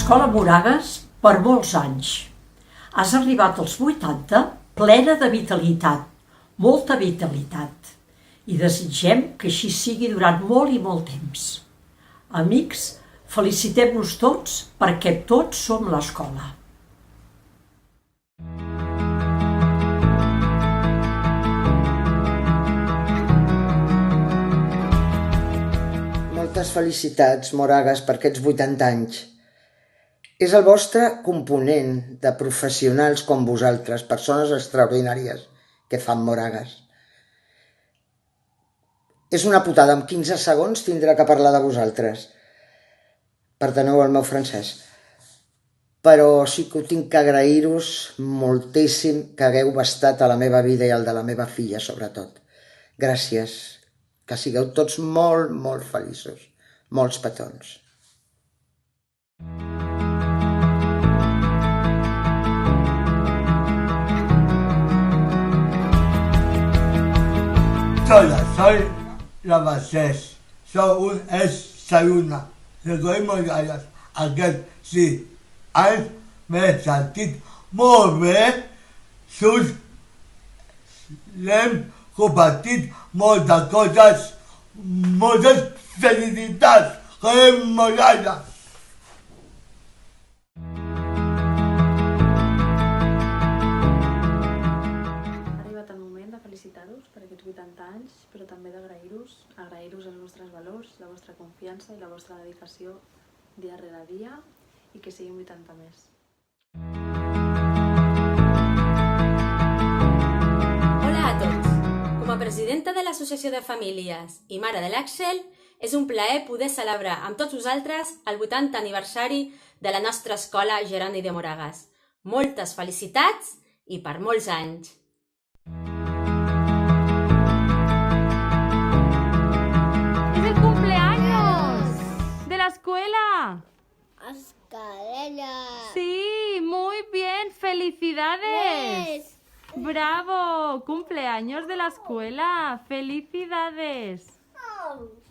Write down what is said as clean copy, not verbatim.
l'escola Moragas per molts anys. Has arribat als 80 plena de vitalitat, molta vitalitat, i desitgem que així sigui durant molt i molt temps. Amics, felicitem-nos tots perquè tots som l'escola. Moltes felicitats, Moragas, per aquests 80 anys. És el vostre component de professionals com vosaltres, persones extraordinàries que fan Moragas. És una putada, en 15 segons tindrà que parlar de vosaltres. Perdoneu el meu francès. Però sí que ho tinc que agrair-vos moltíssim que hagueu estat a la meva vida i al de la meva filla, sobretot. Gràcies. Que sigueu tots molt, molt feliços. Molts petons. Hola, soy Ramsès. Soy un ex-alumne. Recordem gaires. Aquests 6 anys m'he sentit molt bé. L'hem compartit moltes coses, moltes felicitats. Querem Moragas. Ha arribat el moment de felicitar-vos per aquests 80 anys, però també d'agrair-vos els vostres valors, la vostra confiança i la vostra dedicació dia rere dia, i que siguin 80 més. Hola a tots! Com a presidenta de l'Associació de Famílies i mare de l'Àxel, és un plaer poder celebrar amb tots vosaltres el 80 aniversari de la nostra escola Jeroni de Moragas. Moltes felicitats i per molts anys! ¡Es el cumpleaños de la escuela! ¡Escalera! Sí, muy bien, felicidades. Yes. ¡Bravo! ¡Cumpleaños de la escuela! ¡Felicidades! Oh.